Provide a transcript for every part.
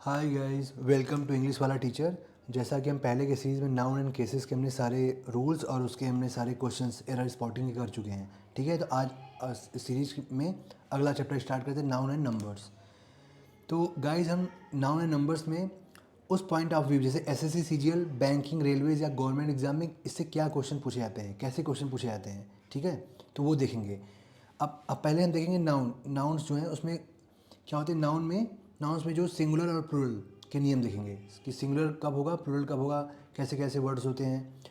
Hi guys, welcome to English वाला teacher. जैसा कि हम पहले के सीरीज़ में नाउन एंड केसेस के हमने सारे रूल्स और उसके हमने सारे क्वेश्चंस एरर स्पॉटिंग के कर चुके हैं। ठीक है, तो आज इस सीरीज़ में अगला चैप्टर स्टार्ट करते हैं, नाउन एंड नंबर्स। तो गाइस, हम नाउन एंड नंबर्स में उस पॉइंट ऑफ व्यू, जैसे एसएससी, सीजीएल, बैंकिंग, रेलवेज या गवर्नमेंट एग्जाम में इससे क्या क्वेश्चन पूछे जाते हैं, कैसे क्वेश्चन पूछे जाते हैं, ठीक है, तो वो देखेंगे। अब पहले हम देखेंगे नाउन्स जो हैं उसमें क्या होते हैं। नाउन्स में जो सिंगुलर और प्लूरल के नियम देखेंगे कि सिंगुलर कब होगा, प्लूरल कब होगा, कैसे कैसे वर्ड्स होते हैं,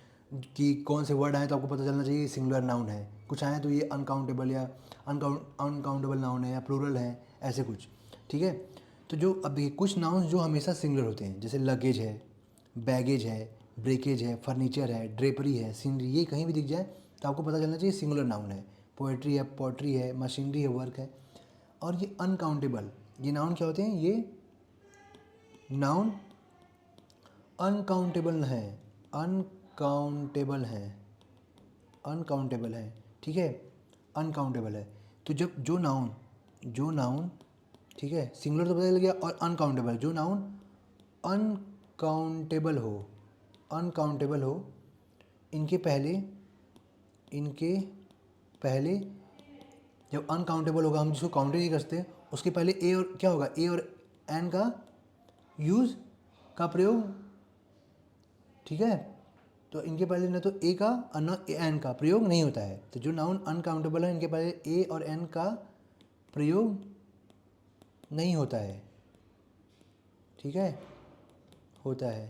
कि कौन से वर्ड आए तो आपको पता चलना चाहिए सिंगुलर नाउन है, कुछ आए तो ये अनकाउंटेबल या अनकाउंटेबल नाउन है या प्लूरल है, ऐसे कुछ। ठीक है, तो जो अब देखिए कुछ नाउन्स जो हमेशा सिंगुलर होते हैं, जैसे लगेज है, बैगेज है, ब्रेकेज है, फर्नीचर है, ड्रेपरी है, सीनरी, ये कहीं भी दिख जाए तो आपको पता चलना चाहिए सिंगुलर नाउन है। पोएट्री है, पॉटरी है, मशीनरी है, वर्क है। और ये अनकाउंटेबल, ये नाउन क्या होते हैं, ये नाउन अनकाउंटेबल है, अनकाउंटेबल है, अनकाउंटेबल है। ठीक है, अनकाउंटेबल है। तो जब जो नाउन ठीक है, सिंगुलर तो पता चल गया, और अनकाउंटेबल, जो नाउन अनकाउंटेबल हो, अनकाउंटेबल हो, इनके पहले इनके पहले जब अनकाउंटेबल होगा, हम जिसको काउंट ही नहीं करते, उसके पहले ए और क्या होगा, ए और एन का यूज़ का प्रयोग। ठीक है, तो इनके पहले न तो ए का और न एन का प्रयोग नहीं होता है। तो जो नाउन अनकाउंटेबल है, इनके पहले ए और एन का प्रयोग नहीं होता है। ठीक है, होता है,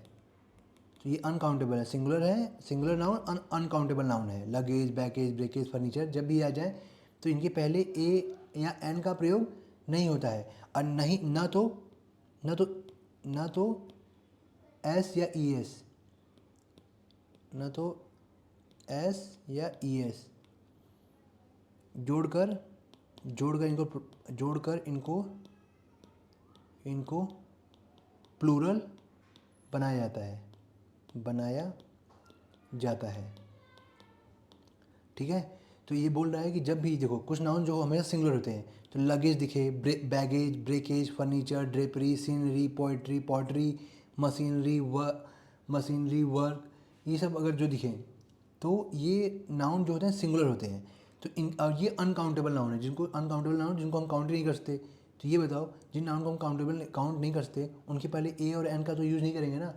तो ये अनकाउंटेबल है, सिंगुलर है, सिंगुलर नाउन अनकाउंटेबल नाउन है। लगेज, बैगेज, ब्रेकेज, फर्नीचर जब भी आ जाए तो इनके पहले ए या एन का प्रयोग नहीं होता है, और नहीं न तो एस या ई एस, न तो एस या ई एस जोड़कर जोड़कर इनको प्लूरल बनाया जाता है। ठीक है, तो ये बोल रहा है कि जब भी देखो कुछ नाउन जो हमेशा सिंगुलर होते हैं, तो लगेज दिखे, baggage, breakage, furniture, drapery, scenery, poetry, pottery, machinery, work, ये सब अगर जो दिखें तो ये नाउन जो होते हैं सिंगुलर होते हैं। तो और ये अनकाउंटेबल नाउन है, जिनको हम काउंट नहीं कर सकते। तो ये बताओ, जिन नाउन को हम काउंट नहीं कर सकते, उनके पहले ए और एन का तो यूज़ नहीं करेंगे ना।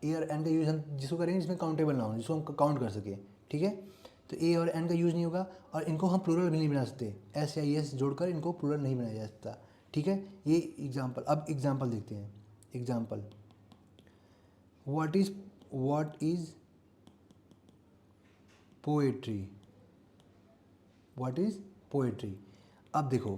ए और एन का यूज़ हम जिसको करेंगे जिसमें काउंटेबल नाउन, जिसको हम काउंट कर सके। ठीक है, तो ए और एन का यूज़ नहीं होगा, और इनको हम प्लूरल भी नहीं बना सकते, एस या एस जोड़कर इनको प्लूरल नहीं बनाया जा सकता। ठीक है, ये एग्जाम्पल। अब एग्जाम्पल देखते हैं। Example, what is poetry, what is poetry. अब देखो,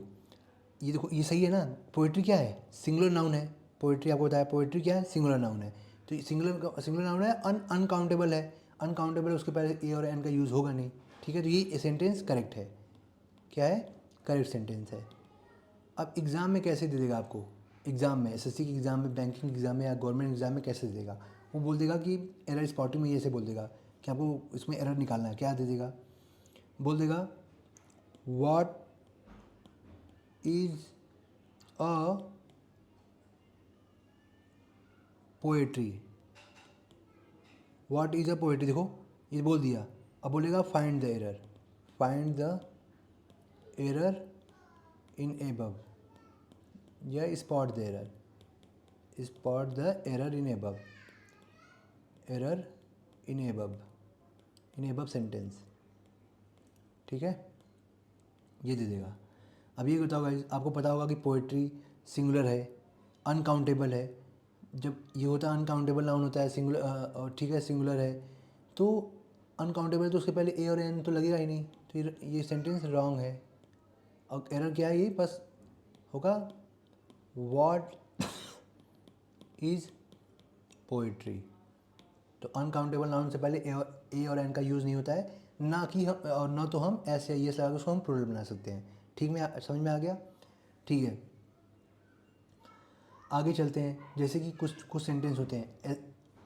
ये सही है ना। पोएट्री क्या है, सिंगुलर नाउन है। पोएट्री आपको बताया, पोएट्री क्या है, सिंगुलर नाउन है। तो सिंगुलर नाउन है, अनकाउंटेबल है। अनकाउंटेबल, उसके पहले ए और एन का यूज़ होगा नहीं। ठीक है, तो ये सेंटेंस करेक्ट है। क्या है, करेक्ट सेंटेंस है। अब एग्ज़ाम में कैसे दे देगा आपको, एग्ज़ाम में, एसएससी के एग्ज़ाम में, बैंकिंग एग्ज़ाम में या गवर्नमेंट एग्ज़ाम में कैसे दे देगा, वो बोल देगा कि एरर स्पॉटिंग में, ये से बोल देगा कि आपको इसमें एरर निकालना है। क्या दे देगा, बोल देगा what is a poetry, what is a poetry. देखो, ये बोल दिया। अब बोलेगा find the error in above, या spot the error in above sentence. ठीक है, ये दे देगा। अब ये बताओ गाइस, आपको पता होगा कि पोएट्री सिंगुलर है, अनकाउंटेबल है। जब ये होता है अनकाउंटेबल नाउन होता है, सिंगुलर, और ठीक है सिंगुलर है, तो अनकाउंटेबल तो उसके पहले ए और एन तो लगेगा ही नहीं, तो ये सेंटेंस रॉन्ग है। और एरर क्या है, ये बस होगा व्हाट इज़ पोएट्री। तो अनकाउंटेबल नाउन से पहले ए और एन का यूज़ नहीं होता है, ना कि हम, और ना तो हम एस या एस लगा उसको हम प्लूरल बना सकते हैं। ठीक में, समझ में आ गया। ठीक है, आगे चलते हैं। जैसे कि कुछ कुछ सेंटेंस होते हैं,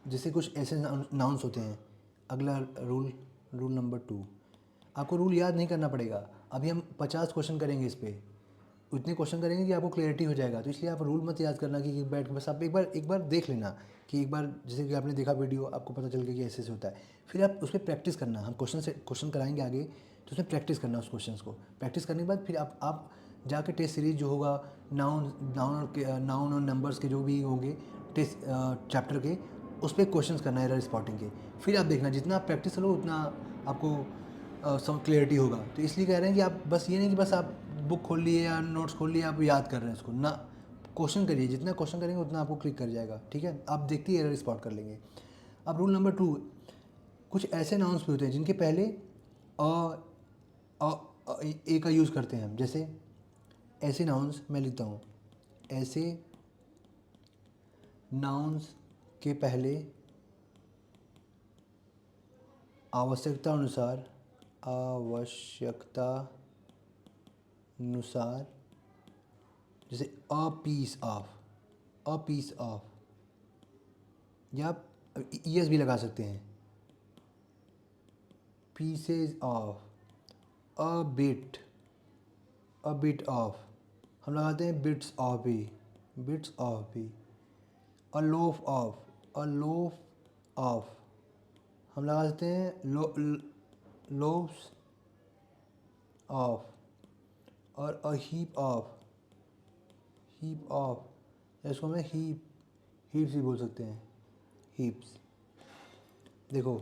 जैसे कुछ ऐसे नाउन्स होते हैं। अगला रूल नंबर 2, आपको रूल याद नहीं करना पड़ेगा। अभी हम 50 क्वेश्चन करेंगे इस पर। उतने क्वेश्चन करेंगे कि आपको क्लैरिटी हो जाएगा। तो इसलिए आप रूल मत याद करना कि बैठ के बस आप एक बार देख लेना कि एक बार जैसे कि आपने देखा वीडियो, आपको पता चल गया कि ऐसे ऐसे होता है, फिर आप उस पर प्रैक्टिस करना। हम क्वेश्चन कराएंगे आगे, तो उसमें प्रैक्टिस करना उस क्वेश्चन को। प्रैक्टिस करने के बाद फिर आप जाके टेस्ट सीरीज जो होगा, नाउन और नंबर्स के जो भी होंगे टेस्ट चैप्टर के, उस पर क्वेश्चन करना है एरर स्पॉटिंग के। फिर आप देखना जितना आप प्रैक्टिस करो उतना आपको सब क्लियरिटी होगा। तो इसलिए कह रहे हैं कि आप बस ये नहीं कि बस आप बुक खोल लिए या नोट्स खोल लिए आप याद कर रहे हैं उसको ना, क्वेश्चन करिए। जितना क्वेश्चन करेंगे उतना आपको क्लिक कर जाएगा, ठीक है। आप देखते ही एरर स्पॉट कर लेंगे। अब रूल नंबर 2, कुछ ऐसे नाउन्स भी होते हैं जिनके पहले ए का यूज़ करते हैं हम। जैसे ऐसे नाउन्स मैं लिखता हूँ, ऐसे नाउन्स के पहले आवश्यकता अनुसार जैसे अ पीस ऑफ, या ईएस भी लगा सकते हैं, pieces of, a bit of, हम लगाते हैं बिट्स ऑफ भी, अ लोफ ऑफ, हम लगा सकते हैं लोब्स ऑफ, और अ हीप ऑफ, इसको हमें हीप्स भी बोल सकते हैं, हीप्स। देखो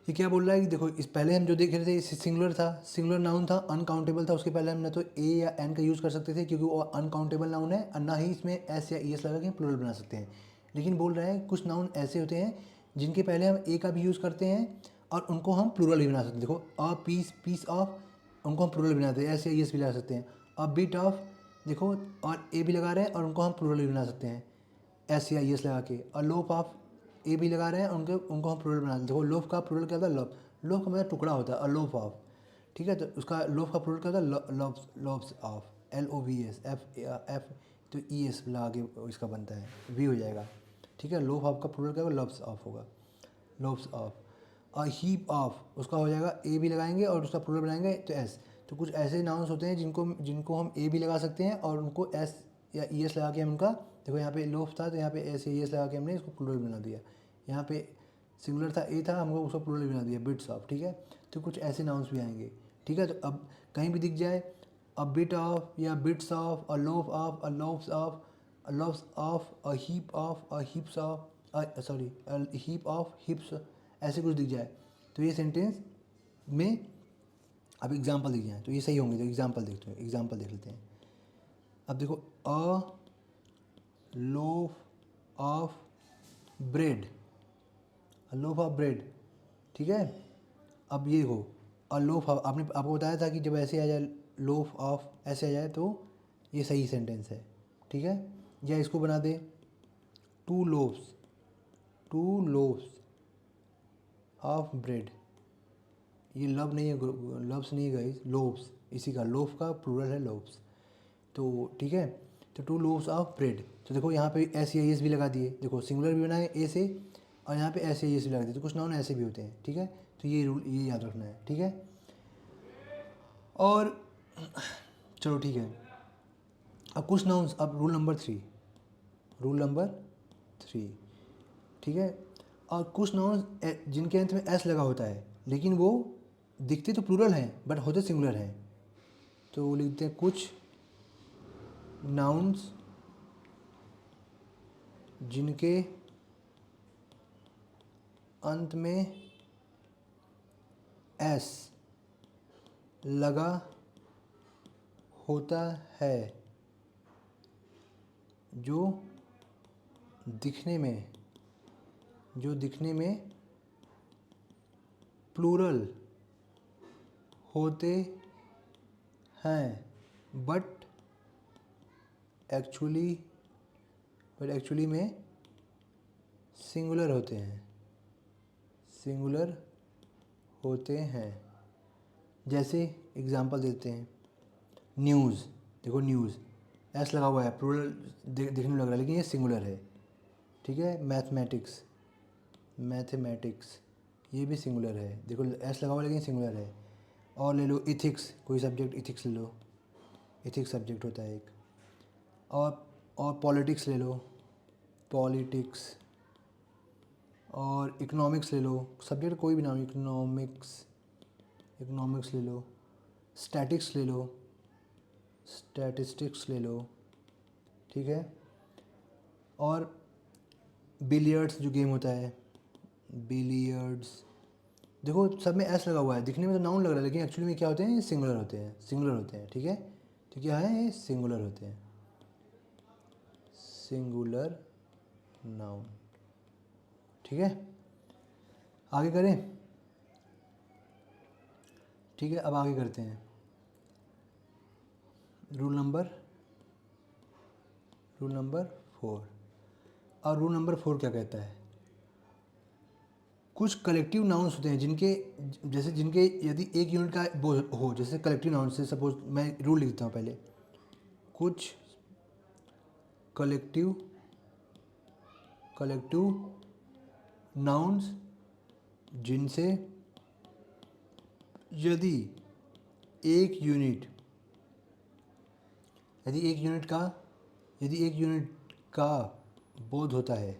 ये क्या बोल रहा है कि देखो, इस पहले हम जो देख रहे थे सिंगुलर था, सिंगुलर नाउन था, अनकाउंटेबल था। उसके पहले हम ना तो ए या एन का यूज़ कर सकते थे क्योंकि वो अनकाउंटेबल नाउन है, और ना ही इसमें एस या ईएस लगा के प्लूरल बना सकते हैं। लेकिन बोल रहा है कुछ नाउन ऐसे होते हैं जिनके पहले हम ए का भी यूज़ करते हैं और उनको हम प्लूरल भी बना सकते हैं। देखो अ पीस ऑफ, उनको हम प्लूरल बनाते हैं, एस या ईएस भी लगा सकते हैं। अ बिट ऑफ, देखो और ए भी लगा रहे हैं और उनको हम प्लूरल भी बना सकते हैं एस या एस लगा के। और लोफ ऑफ, ए भी लगा रहे हैं उनको हम प्लूरल बना देते हैं। देखो लोफ का प्लूरल क्या होता है, लोफ का मतलब टुकड़ा होता है, अलोफ ऑफ, ठीक है। तो उसका लोफ का प्लूरल क्या होता है, लोब्स ऑफ, LOVS, एफ तो ES लगा के इसका बनता है, वी हो जाएगा, ठीक है। लोफ ऑफ का प्लूरल क्या होगा, लव्स ऑफ होगा, लोब्स ऑफ। और हीप ऑफ, उसका हो जाएगा ए भी लगाएंगे और उसका प्लूरल बनाएंगे तो एस। तो कुछ ऐसे नाउन्स होते हैं जिनको हम ए भी लगा सकते हैं और उनको एस या ES लगा के हम उनका, देखो यहाँ पे लोफ था तो यहाँ पे एस या ES लगा के हमने इसको प्लूरल बना दिया। यहाँ पे सिंगुलर था, ए था, हमको उसको प्लूरल बना दिया, बिट्स ऑफ, ठीक है। तो कुछ ऐसे नाउन्स भी आएंगे, ठीक है। तो अब कहीं भी दिख जाए अ बिट ऑफ या bits of, a loaf of, a loafs of, a loafs of, a heap of, a heaps of, sorry heap of hips, ऐसे कुछ दिख जाए तो ये सेंटेंस में अब एग्जाम्पल दिख जाए तो ये सही होंगे। तो एग्जाम्पल देखते हैं, एग्जाम्पल देख लेते हैं। अब देखो a loaf of bread, loaf of bread, ठीक है। अब ये हो और लोफ ऑफ, आपने आपको बताया था कि जब ऐसे आ जाए लोफ ऑफ ऐसे आ जाए तो ये सही सेंटेंस है, ठीक है। या इसको बना दे टू लोव्स ऑफ ब्रेड, ये लव नहीं है, लव्स नहीं है गाइस, लोव्स, इसी का लोफ का प्लूरल है लोव्स, तो ठीक है। तो टू लोव्स ऑफ ब्रेड, तो देखो यहाँ पे एस या एस भी लगा दिए, देखो सिंगुलर भी बनाए ए से और यहाँ पे एस या एस भी लगा दिए। तो कुछ नाउन ऐसे भी होते हैं, ठीक है। तो ये रूल ये याद रखना है, ठीक है। और चलो ठीक है, अब कुछ नाउन्स, अब रूल नंबर 3, ठीक है। और कुछ नाउन्स जिनके अंत में एस लगा होता है लेकिन वो दिखते तो प्लूरल हैं बट होते सिंगुलर हैं। तो लिखते हैं कुछ नाउन्स जिनके अंत में एस लगा होता है जो दिखने में प्लूरल होते हैं बट एक्चुअली में सिंगुलर होते हैं। जैसे एग्जांपल देते हैं, न्यूज़, देखो न्यूज़ एस लगा हुआ है, प्लूरल दिखने में लग रहा है लेकिन ये सिंगुलर है, ठीक है। मैथमेटिक्स ये भी सिंगुलर है, देखो एस लगा हुआ है लेकिन सिंगुलर है। और ले लो इथिक्स, कोई सब्जेक्ट इथिक्स ले लो, एथिक्स सब्जेक्ट होता है एक। और पॉलिटिक्स ले लो, पॉलिटिक्स। और इकोनॉमिक्स ले लो, सब्जेक्ट कोई भी नाम, इकोनॉमिक्स ले लो। स्टैटिक्स ले लो, स्टैटिस्टिक्स ले लो, ठीक है। और बिलियर्ड्स जो गेम होता है, बिलियर्ड्स, देखो सब में एस लगा हुआ है, दिखने में तो नाउन लग रहा है लेकिन एक्चुअली में क्या होते हैं, सिंगुलर होते हैं, सिंगुलर होते हैं, ठीक है। तो क्या है, ये सिंगुलर होते हैं, सिंगुलर नाउन, ठीक है। आगे करें, ठीक है। अब आगे करते हैं रूल नंबर 4। और रूल नंबर 4 क्या कहता है, कुछ कलेक्टिव नाउन्स होते हैं जिनके, जैसे जिनके यदि एक यूनिट का वो हो, जैसे कलेक्टिव नाउन से सपोज मैं रूल लिखता हूँ पहले, कुछ कलेक्टिव नाउन्स जिनसे यदि एक यूनिट का बोध होता है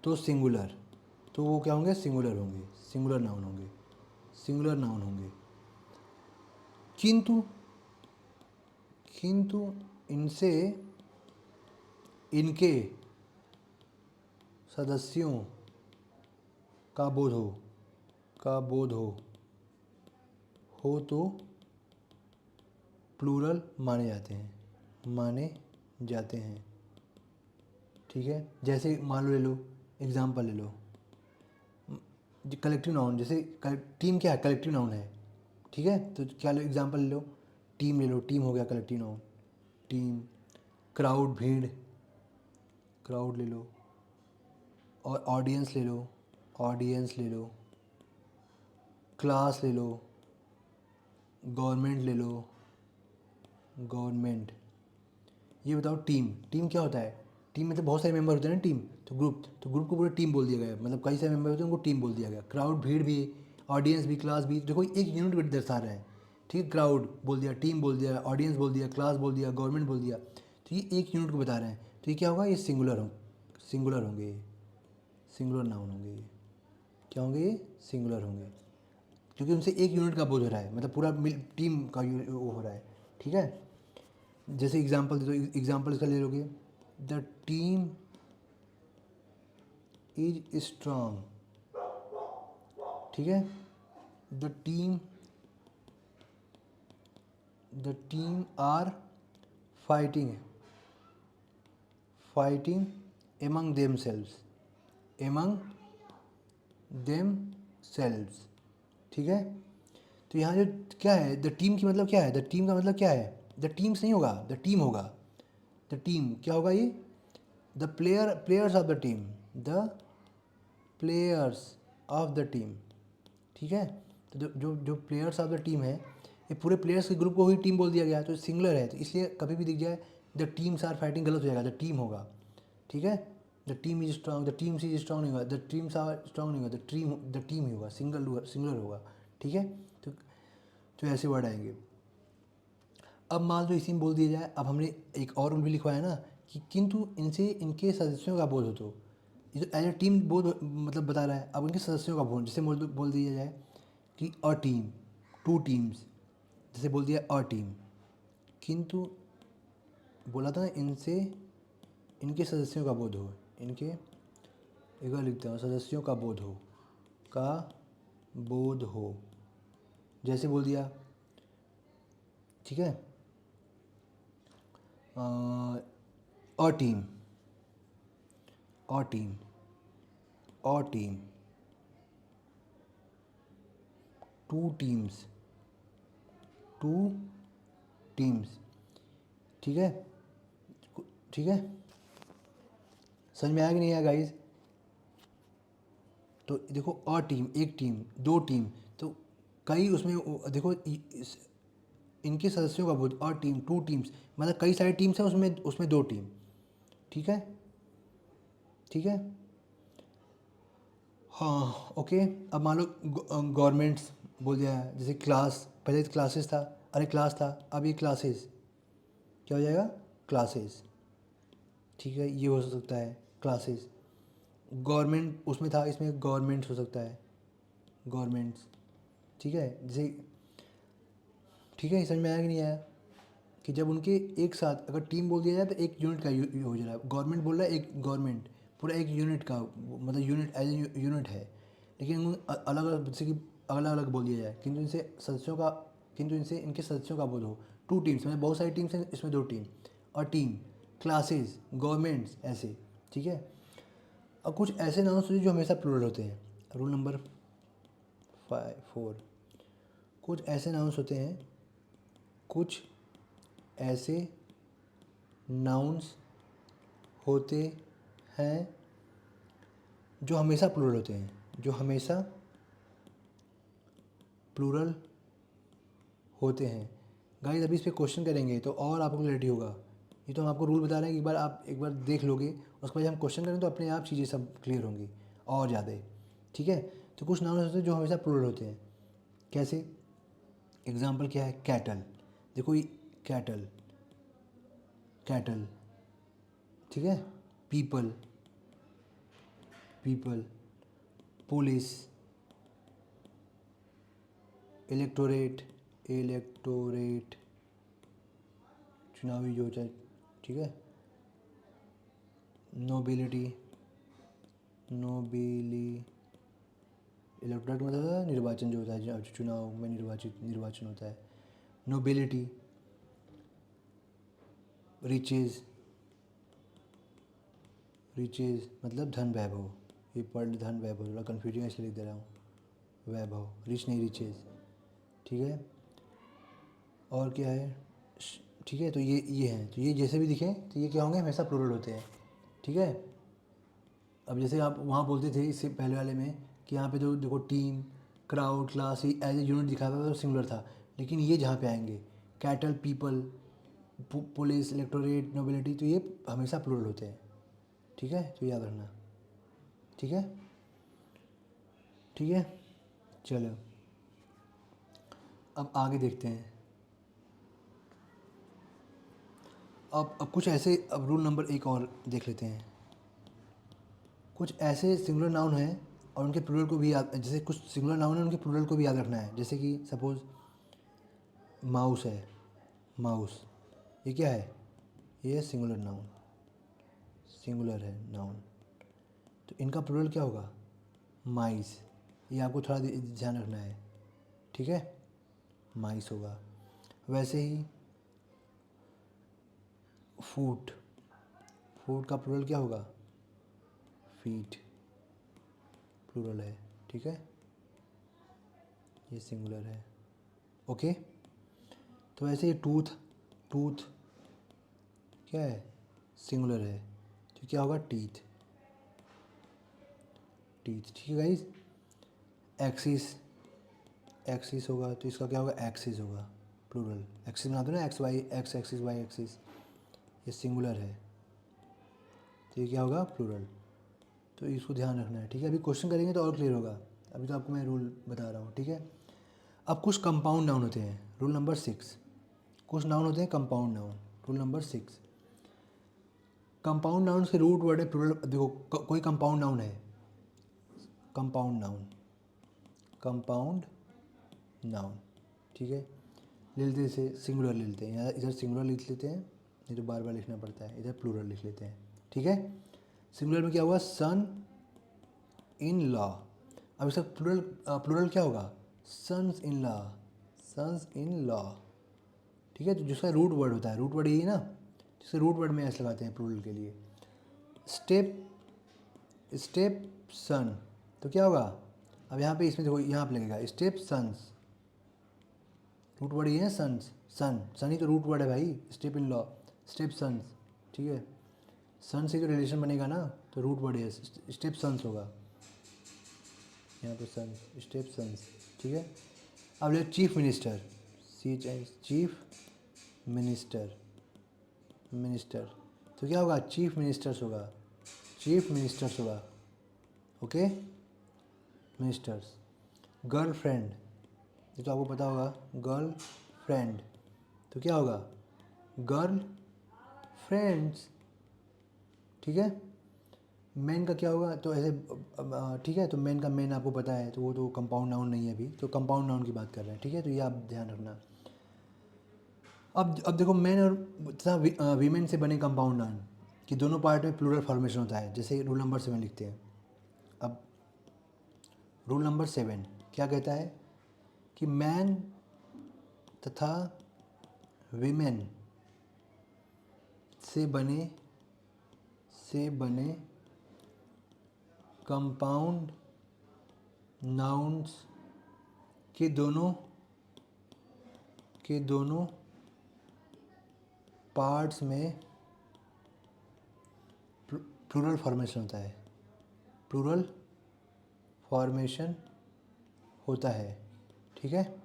तो सिंगुलर, तो वो क्या होंगे, सिंगुलर नाउन होंगे। किंतु इनसे इनके सदस्यों का बोध हो तो प्लूरल माने जाते हैं, ठीक है। जैसे मान लो, ले लो एग्जांपल, ले लो कलेक्टिव नाउन, जैसे टीम क्या है, कलेक्टिव नाउन है, ठीक है। तो क्या लो, एग्जांपल ले लो, टीम ले लो, टीम हो गया कलेक्टिव नाउन, टीम। क्राउड, भीड़, क्राउड ले लो। और ऑडियंस ले लो, क्लास ले लो, गवर्नमेंट ले लो, गवर्नमेंट। ये बताओ टीम क्या होता है, टीम में तो बहुत सारे मेंबर होते हैं ना, टीम तो ग्रुप को पूरा टीम बोल दिया गया, मतलब कई सारे मेंबर होते हैं उनको टीम बोल दिया गया। क्राउड, भीड़ भी, ऑडियंस भी, क्लास भी, देखो एक यूनिट भी दर्शा रहे हैं, ठीक है। क्राउड बोल दिया, टीम बोल दिया, ऑडियंस बोल दिया, क्लास बोल दिया, गवर्नमेंट बोल दिया, तो ये एक यूनिट को बता रहे हैं। तो ये क्या होगा, ये सिंगुलर होंगे, सिंगुलर नाउन होंगे ये। क्या होंगे, ये सिंगुलर होंगे, क्योंकि उनसे एक यूनिट का बोध हो रहा है, मतलब पूरा टीम का वो हो रहा है, ठीक है। जैसे एग्जांपल दे दो, एग्जांपल इसका ले लोगे, द टीम इज स्ट्रांग, ठीक है। The team are fighting among themselves, ठीक है। तो यहाँ जो क्या है, द टीम की मतलब क्या है, द टीम का मतलब क्या है, द टीम्स नहीं होगा, द टीम होगा। द टीम क्या होगा, ये the players of the team, the players of the team, ठीक है। तो जो प्लेयर्स ऑफ द टीम है, ये पूरे प्लेयर्स के ग्रुप को ही टीम बोल दिया गया है, तो सिंगुलर है, तो इसलिए कभी भी दिख जाए द टीम्स आर फाइटिंग गलत हो जाएगा, द टीम होगा, ठीक है। The team is strong, the teams is strong नहीं होगा, द टीम्स आर स्ट्रांग नहीं होगा, द टीम ही होगा, सिंगुलर होगा, ठीक है। तो ऐसे वर्ड आएंगे। अब मान लो इसी में बोल दिया जाए, अब हमने एक और रूल भी लिखवाया ना कि किंतु इनसे इनके सदस्यों का बोध हो, तो ये तो एज ए टीम बोध मतलब बता रहा है। अब उनके सदस्यों का बोध, जैसे बोल दिया जाए कि अ टीम, 2 टीम्स, जैसे बोल दिया अ टीम, किंतु बोला था इनसे इनके सदस्यों का बोध हो, इनके एक बार लिखता हूँ, सदस्यों का बोध हो, जैसे बोल दिया, ठीक है। अ टीम, टू टीम्स, ठीक है, ठीक है। समझ में आया कि नहीं आया गाइस। तो देखो अ टीम, एक टीम, 2 टीम, तो कई उसमें देखो इनके सदस्यों का बोध, अ टीम, 2 टीम्स, मतलब कई सारी टीम्स हैं, उसमें 2 टीम, ठीक है, ठीक है। हाँ ओके। अब मान लो बोल दिया है, जैसे क्लास, पहले क्लासेस था, अरे क्लास था, अब ये क्लासेस, क्या हो जाएगा, क्लासेस। ठीक है, ये हो सकता है क्लासेस। गवर्नमेंट उसमें था, इसमें गवर्नमेंट्स हो सकता है, गवर्नमेंट्स। ठीक है, जैसे, ठीक है, समझ में आया कि नहीं आया, कि जब उनके एक साथ अगर टीम बोल दिया जाए तो एक यूनिट का हो जा रहा है, गवर्नमेंट बोल रहा है, एक गवर्नमेंट पूरा एक यूनिट का, मतलब यूनिट एज ए यूनिट है, लेकिन अलग अलग, जैसे कि अलग अलग बोल दिया जाए, किंतु इनसे इनके सदस्यों का बोल हो, टू टीम्स, मतलब बहुत सारी टीम्स हैं, इसमें दो टीम, और टीम, क्लासेस, गवर्नमेंट्स, ऐसे। ठीक है, और कुछ ऐसे नाउन होते हैं जो हमेशा प्लूरल होते हैं। रूल नंबर 4, कुछ ऐसे नाउन्स होते हैं, कुछ ऐसे नाउन्स होते हैं जो हमेशा प्लूरल होते हैं, जो हमेशा प्लूरल होते हैं। गाइस अभी इस पे क्वेश्चन करेंगे तो और आपको क्लैरिटी होगा। ये तो हम आपको रूल बता रहे हैं कि एक बार आप एक बार देख लोगे, उसके बाद हम क्वेश्चन करें तो अपने आप चीज़ें सब क्लियर होंगी और ज़्यादा। ठीक है, तो कुछ नाउन होते हैं जो हमेशा प्लूरल होते हैं। कैसे? एग्जाम्पल क्या है, कैटल। देखो ये कैटल, कैटल। ठीक है, people, people, police, electorate, electorate, चुनावी जो होता है। ठीक है, नोबिलिटी, नोबिली, इलेक्टोरेट मतलब है निर्वाचन जो होता है, जो चुनाव में निर्वाचन होता है। नोबिलिटी, रिचेज, रिचेज मतलब धन वैभव, ये पढ़, धन वैभव, थोड़ा कन्फ्यूजिंग इसलिए लिख दे रहा हूँ, वैभव, रिच नहीं रिचेज। ठीक है, और क्या है, ठीक है, तो ये हैं, तो ये जैसे भी दिखें तो ये क्या होंगे, हमेशा प्लूरल होते हैं। ठीक है, अब जैसे आप वहाँ बोलते थे इससे पहले वाले में कि यहाँ पे जो देखो team, crowd, class, as a unit दिखा था तो सिंगुलर था, लेकिन ये जहाँ पे आएंगे, cattle, people, police, electorate, nobility, तो ये हमेशा प्लूरल होते हैं। ठीक है, तो याद रखना। ठीक है, ठीक है, चलो अब आगे देखते हैं। अब कुछ ऐसे, अब रूल नंबर 1 और देख लेते हैं। कुछ ऐसे सिंगुलर नाउन हैं और उनके प्लूरल को भी याद, जैसे कुछ सिंगुलर नाउन है उनके प्लूरल को भी याद रखना है। जैसे कि सपोज माउस है, माउस, ये क्या है, ये सिंगुलर नाउन, सिंगुलर है नाउन, तो इनका प्लूरल क्या होगा, माइस। ये आपको थोड़ा ध्यान रखना है। ठीक है, माइस होगा। वैसे ही फूट, फूट का प्लूरल क्या होगा, फीट, प्लूरल है। ठीक है, ये सिंगुलर है। ओके, तो वैसे ही टूथ, टूथ क्या है, सिंगुलर है, तो क्या होगा, टीथ, टीथ। ठीक है गाइस, एक्सिस, एक्सिस होगा तो इसका क्या होगा, एक्सिस होगा, प्लूरल। एक्सिस बनाते हो ना, X Y, X axis, Y axis, ये सिंगुलर है, तो ये क्या होगा, प्लूरल। तो इसको ध्यान रखना है। ठीक है, अभी क्वेश्चन करेंगे तो और क्लियर होगा, अभी तो आपको मैं रूल बता रहा हूँ। ठीक है, अब कुछ कंपाउंड नाउन होते हैं, रूल नंबर 6। कुछ नाउन होते हैं compound noun, rule number 6। Compound noun के रूट वर्ड है प्लूरल। देखो कोई कंपाउंड नाउन है, कंपाउंड नाउन, कंपाउंड नाउन। ठीक है, ले लेते हैं इसे, सिंगुलर ले लेते हैं, यहाँ इधर सिंगुलर लिख लेते हैं, नहीं तो बार बार लिखना पड़ता है, इधर प्लूरल लिख लेते हैं। ठीक है, सिंगुलर में क्या हुआ, सन इन लॉ। अब इसका प्लूरल, प्लूरल क्या होगा, sons in law, sons in law. ठीक है, तो जिसका रूट वर्ड होता है, रूट वर्ड यही ना, जिससे रूट वर्ड में एस लगाते हैं प्लूरल के लिए। स्टेप, स्टेप सन, तो क्या होगा, अब यहाँ पे इसमें देखो, यहाँ पे लगेगा स्टेप सन्स, रूट वर्ड ये है सन्स, सन, सन ही तो रूट वर्ड है भाई, step in law, step sons. ठीक है, सन से जो रिलेशन बनेगा ना, तो रूट वर्ड है, स्टेप सन्स होगा, यहाँ पे सन्स, स्टेप सन्स। ठीक है, अब ले chief minister, chief minister, minister, तो क्या होगा, चीफ मिनिस्टर्स होगा, चीफ मिनिस्टर्स होगा। Okay, ministers. गर्लफ्रेंड, ये तो आपको पता होगा, गर्ल फ्रेंड, तो क्या होगा, गर्ल फ्रेंड्स। ठीक है, मैन का क्या होगा, तो ऐसे ठीक है, तो मैन का मैन आपको पता है, तो वो तो कंपाउंड नाउन नहीं है अभी, तो कंपाउंड नाउन की बात कर रहे हैं। ठीक है, तो ये आप ध्यान रखना। अब देखो, मैन और तथा वीमेन से बने कंपाउंड नाउन कि दोनों पार्ट में प्लूरल फॉर्मेशन होता है, जैसे रूल नंबर 7 लिखते हैं। अब रूल नंबर 7 क्या कहता है कि मैन तथा वीमेन से बने कंपाउंड नाउन्स के दोनों पार्ट्स में प्लूरल फॉर्मेशन होता है, प्लूरल फॉर्मेशन होता है। ठीक है,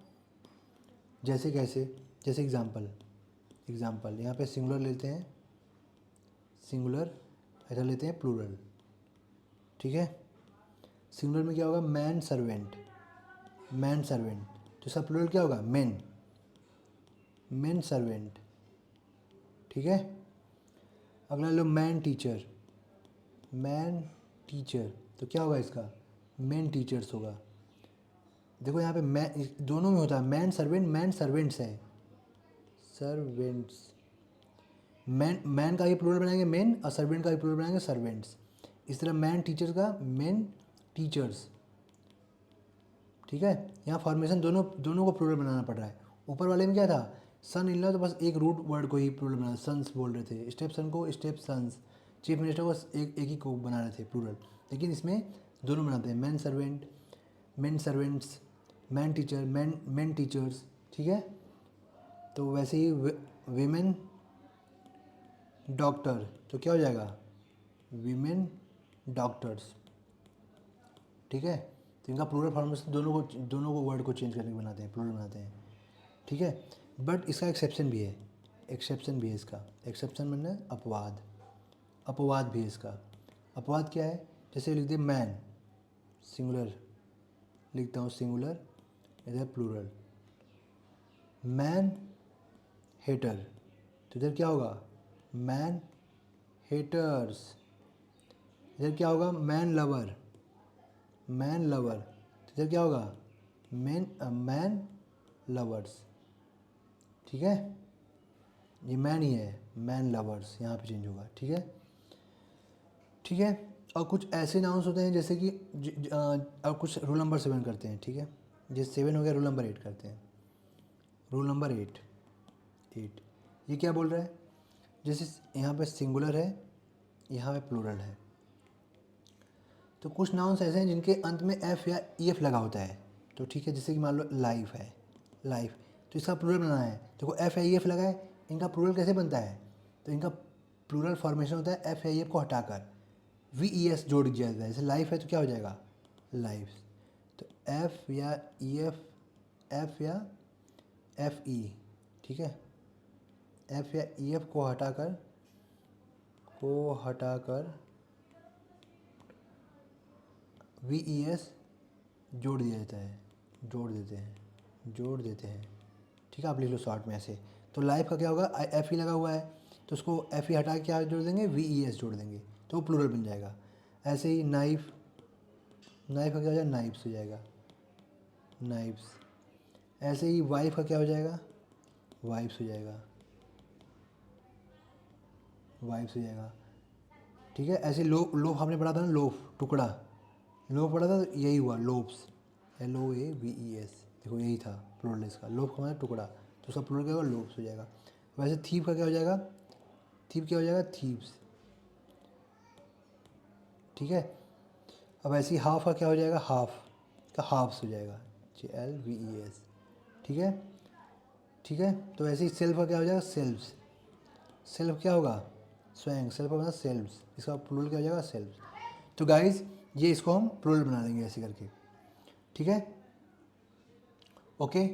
जैसे कैसे, जैसे एग्जांपल यहाँ पे सिंगुलर लेते हैं, सिंगुलर ऐसा लेते हैं प्लूरल। ठीक है, सिंगुलर में क्या होगा, मैन सर्वेंट, तो इसका प्लूरल क्या होगा, मैन सर्वेंट। ठीक है, अगला लो मैन टीचर, तो क्या होगा इसका, मैन टीचर्स होगा। देखो यहाँ पे मैन दोनों में होता है, मैन सर्वेंट्स है, सर्वेंट्स। मैन का ही प्लूरल बनाएंगे मैन, और सर्वेंट का ही प्लूरल बनाएंगे सर्वेंट्स। इस तरह मैन टीचर्स का मैन टीचर्स। ठीक है, यहाँ फॉर्मेशन दोनों को प्लूरल बनाना पड़ रहा है। ऊपर वाले में क्या था, सन इन लॉ, तो बस एक रूट वर्ड को ही प्लूरल बनाना, सन्स बोल रहे थे, स्टेप सन को स्टेप सन्स, चीफ मिनिस्टर को एक ही को बना रहे थे प्लूरल। लेकिन इसमें दोनों बनाते हैं, man servant, man servants, man teacher, man teachers. ठीक है, तो वैसे ही वीमेन डॉक्टर, तो क्या हो जाएगा, वीमेन डॉक्टर्स। ठीक है, तो इनका प्लूरल फॉर्मेशन दोनों को वर्ड को चेंज करके बनाते हैं, प्लूरल बनाते हैं। ठीक है, बट इसका एक्सेप्शन भी है, इसका एक्सेप्शन मतलब अपवाद भी है इसका। अपवाद क्या है, जैसे लिख दे मैन, सिंगुलर लिखता हूँ, सिंगुलर, इधर प्लूरल, मैन हेटर, तो इधर क्या होगा, मैन हेटर्स। इधर क्या होगा, मैन लवर, तो इधर क्या होगा, मैन लवर्स। ठीक है, ये मैन ही है, मैन लवर्स यहाँ पे चेंज होगा। ठीक है, और कुछ ऐसे नाउन्स होते हैं जैसे कि अब कुछ रूल नंबर 7 करते हैं। ठीक है, जैसे 7 हो गया, रूल नंबर 8 करते हैं। रूल नंबर 8 ये क्या बोल रहा है, जैसे यहाँ पे सिंगुलर है, यहाँ पे प्लूरल है, तो कुछ नाउन्स ऐसे हैं जिनके अंत में एफ या ई एफ लगा होता है। तो ठीक है, जैसे कि मान लो लाइफ है, तो इसका प्लूरल बनाना है, देखो एफ या ई एफ लगा है, इनका प्लूरल कैसे बनता है, तो इनका प्लूरल फॉर्मेशन होता है एफ या ई एफ को हटाकर वी ई एस जोड़ दिया जाता है। जैसे लाइफ है तो क्या हो जाएगा, लाइफ, तो एफ या ई एफ, एफ या एफ ई। ठीक है, एफ या ई एफ को हटाकर वी ई एस जोड़ दिया जाता है, जोड़ देते हैं। ठीक है, आप लिख लो शॉर्ट में ऐसे। तो लाइफ का क्या होगा, एफ ई लगा हुआ है, तो उसको एफ ई हटा के क्या जोड़ देंगे, वी ई एस जोड़ देंगे, तो वो प्लूरल बन जाएगा। ऐसे ही नाइफ का क्या हो जाएगा, नाइफ्स हो जाएगा, नाइफ्स। ऐसे ही वाइफ का क्या हो जाएगा, वाइफ्स हो जाएगा। ठीक है, ऐसे लोफ आपने पढ़ा था ना, लोफ टुकड़ा, लोफ पढ़ा था, तो यही हुआ लोफ्स, LOAVES। देखो यही था प्लूरल इसका, लोफ का मतलब टुकड़ा, तो उसका प्लूरल क्या होगा, लोफ्स हो जाएगा। वैसे थीव का क्या हो जाएगा, थीव्स। ठीक है, अब ऐसे ही हाफ का क्या हो जाएगा, हाफ्स हो जाएगा, JLVES। ठीक है, तो ऐसे ही सेल्फ का क्या हो जाएगा, सेल्फ क्या होगा, स्वयं, सेल्फ का मतलब सेल्व्स, इसका प्लूरल क्या हो जाएगा, सेल्व्स। तो गाइज ये इसको हम प्लूरल बना लेंगे ऐसे करके। ठीक है, ओके,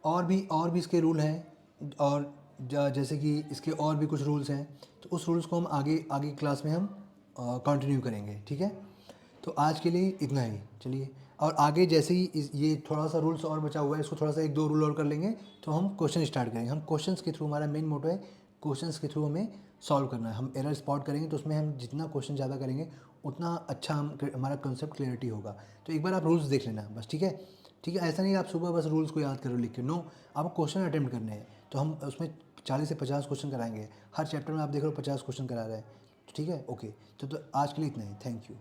और भी इसके रूल हैं, और जैसे कि इसके और भी कुछ रूल्स हैं, तो उस रूल्स को हम आगे क्लास में हम कंटिन्यू करेंगे। ठीक है, तो आज के लिए इतना ही, चलिए। और आगे जैसे ही ये थोड़ा सा रूल्स और बचा हुआ है, इसको थोड़ा सा 1-2 रूल और कर लेंगे तो हम क्वेश्चन स्टार्ट करेंगे। हम क्वेश्चंस के थ्रू, हमारा मेन मोटो है क्वेश्चंस के थ्रू हमें सॉल्व करना है। हम एरर स्पॉट करेंगे तो उसमें हम जितना क्वेश्चन ज़्यादा करेंगे उतना अच्छा हमारा कंसेप्ट क्लियरिटी होगा। तो एक बार आप रूल्स देख लेना बस, ठीक है। ठीक है, ऐसा नहीं आप सुबह बस रूल्स को याद करो लिख के, नो, आपको क्वेश्चन अटेम्प्ट करने हैं। तो हम उसमें 40 से 50 क्वेश्चन कराएंगे। हर चैप्टर में आप देख रहे हो 50 क्वेश्चन करा रहे हैं, ठीक है, ओके। तो आज के लिए इतना ही, थैंक यू।